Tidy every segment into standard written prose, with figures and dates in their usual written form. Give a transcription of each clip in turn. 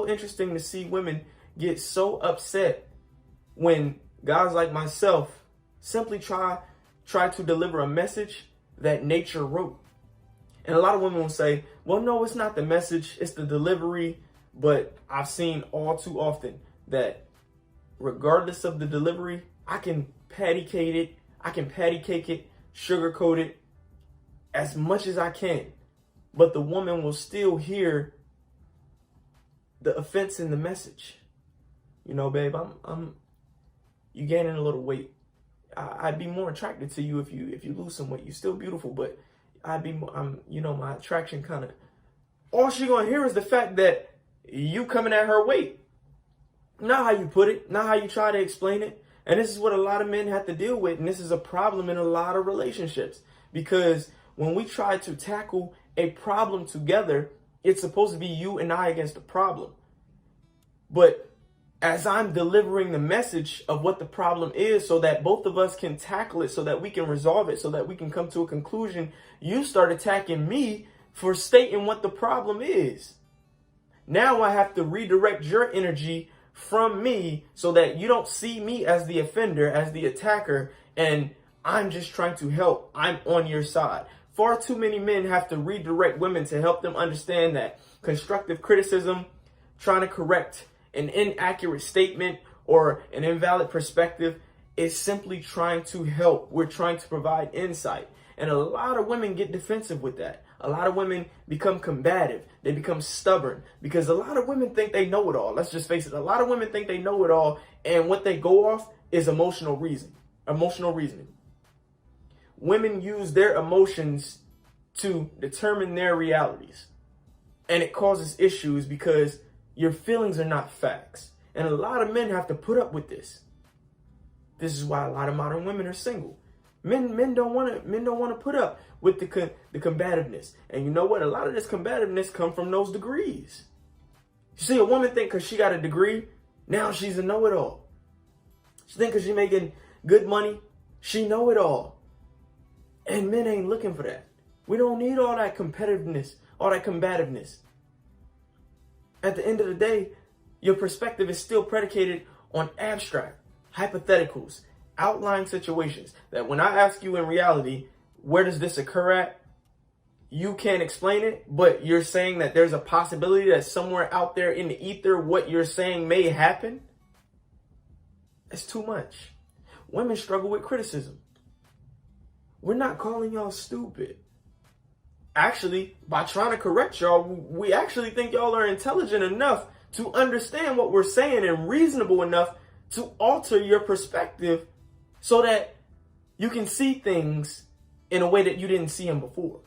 so interesting to see women get so upset when guys like myself simply try to deliver a message that nature wrote. And a lot of women will say, well, no, it's not the message, it's the delivery. But I've seen all too often that regardless of the delivery, I can patty cake it, sugarcoat it as much as I can. But the woman will still hear the offense in the message. You know, babe, you gaining a little weight. I'd be more attracted to you if you lose some weight. You're still beautiful, but my attraction kind of. All she gonna hear is the fact that you coming at her weight. Not how you put it, not how you try to explain it. And this is what a lot of men have to deal with. And this is a problem in a lot of relationships. Because when we try to tackle a problem together, it's supposed to be you and I against the problem. But as I'm delivering the message of what the problem is so that both of us can tackle it, so that we can resolve it, so that we can come to a conclusion, you start attacking me for stating what the problem is. Now I have to redirect your energy from me so that you don't see me as the offender, as the attacker, and I'm just trying to help. I'm on your side. Far too many men have to redirect women to help them understand that constructive criticism, trying to correct an inaccurate statement or an invalid perspective, is simply trying to help. We're trying to provide insight. And a lot of women get defensive with that. A lot of women become combative. They become stubborn because a lot of women think they know it all. Let's just face it. A lot of women think they know it all. And what they go off is emotional reasoning. Women use their emotions to determine their realities. And it causes issues because your feelings are not facts. And a lot of men have to put up with this. This is why a lot of modern women are single. Men don't want to put up with the combativeness. And you know what? A lot of this combativeness come from those degrees. You see, a woman think because she got a degree, now she's a know-it-all. She think because she's making good money, she know-it-all. And men ain't looking for that. We don't need all that competitiveness, all that combativeness. At the end of the day, your perspective is still predicated on abstract, hypotheticals, outlying situations that when I ask you in reality, where does this occur at? You can't explain it, but you're saying that there's a possibility that somewhere out there in the ether, what you're saying may happen. It's too much. Women struggle with criticism. We're not calling y'all stupid. Actually, by trying to correct y'all, we actually think y'all are intelligent enough to understand what we're saying and reasonable enough to alter your perspective so that you can see things in a way that you didn't see them before.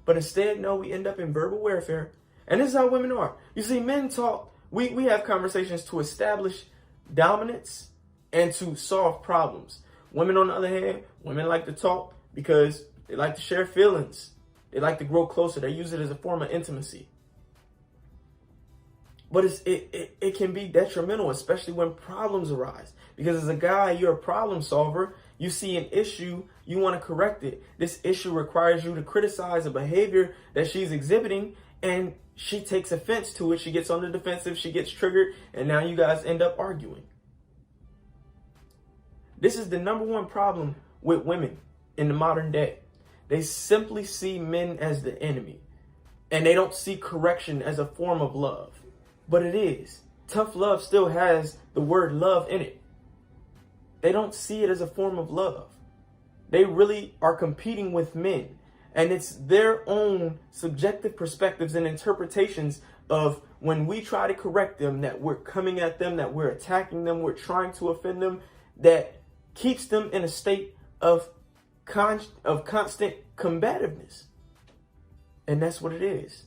But instead, no, we end up in verbal warfare. And this is how women are. You see, men talk, we have conversations to establish dominance and to solve problems. Women, on the other hand, women like to talk because they like to share feelings. They like to grow closer. They use it as a form of intimacy. But it can be detrimental, especially when problems arise. Because as a guy, you're a problem solver. You see an issue, you want to correct it. This issue requires you to criticize a behavior that she's exhibiting, and she takes offense to it. She gets on the defensive, she gets triggered, and now you guys end up arguing. This is the number one problem with women in the modern day. They simply see men as the enemy, and they don't see correction as a form of love. But it is. Tough love still has the word love in it. They don't see it as a form of love. They really are competing with men. And it's their own subjective perspectives and interpretations of when we try to correct them, that we're coming at them, that we're attacking them, we're trying to offend them, that keeps them in a state of constant combativeness. And that's what it is.